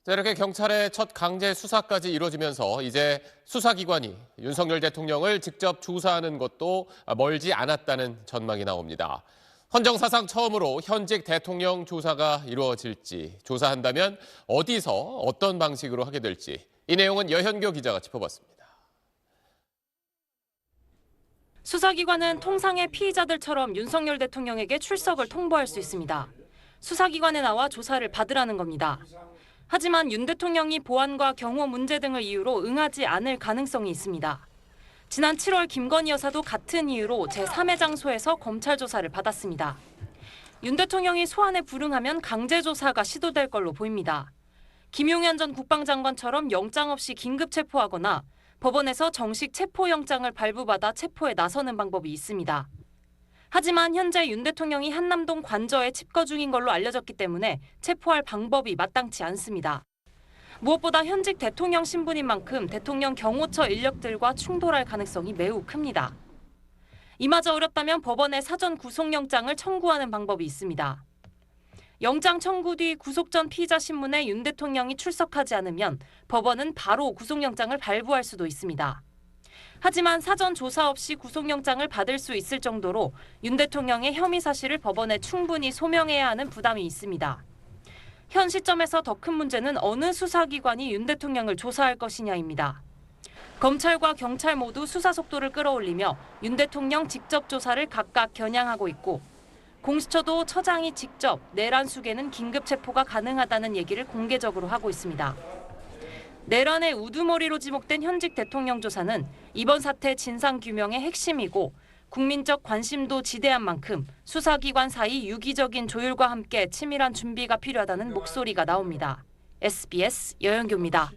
자, 이렇게 경찰의 첫 강제 수사까지 이루어지면서 이제 수사기관이 윤석열 대통령을 직접 조사하는 것도 멀지 않았다는 전망이 나옵니다. 헌정사상 처음으로 현직 대통령 조사가 이루어질지, 조사한다면 어디서 어떤 방식으로 하게 될지, 이 내용은 여현교 기자가 짚어봤습니다. 수사기관은 통상의 피의자들처럼 윤석열 대통령에게 출석을 통보할 수 있습니다. 수사기관에 나와 조사를 받으라는 겁니다. 하지만 윤 대통령이 보안과 경호 문제 등을 이유로 응하지 않을 가능성이 있습니다. 지난 7월 김건희 여사도 같은 이유로 제3의 장소에서 검찰 조사를 받았습니다. 윤 대통령이 소환에 불응하면 강제 조사가 시도될 걸로 보입니다. 김용현 전 국방장관처럼 영장 없이 긴급 체포하거나 법원에서 정식 체포영장을 발부받아 체포에 나서는 방법이 있습니다. 하지만 현재 윤 대통령이 한남동 관저에 칩거 중인 걸로 알려졌기 때문에 체포할 방법이 마땅치 않습니다. 무엇보다 현직 대통령 신분인 만큼 대통령 경호처 인력들과 충돌할 가능성이 매우 큽니다. 이마저 어렵다면 법원에 사전 구속영장을 청구하는 방법이 있습니다. 영장 청구 뒤 구속 전 피의자 신문에 윤 대통령이 출석하지 않으면 법원은 바로 구속영장을 발부할 수도 있습니다. 하지만 사전 조사 없이 구속영장을 받을 수 있을 정도로 윤 대통령의 혐의 사실을 법원에 충분히 소명해야 하는 부담이 있습니다. 현 시점에서 더 큰 문제는 어느 수사기관이 윤 대통령을 조사할 것이냐입니다. 검찰과 경찰 모두 수사 속도를 끌어올리며 윤 대통령 직접 조사를 각각 겨냥하고 있고 공수처도 처장이 직접 내란 수계는 긴급 체포가 가능하다는 얘기를 공개적으로 하고 있습니다. 내란의 우두머리로 지목된 현직 대통령 조사는 이번 사태 진상규명의 핵심이고 국민적 관심도 지대한 만큼 수사기관 사이 유기적인 조율과 함께 치밀한 준비가 필요하다는 목소리가 나옵니다. SBS 여현교입니다.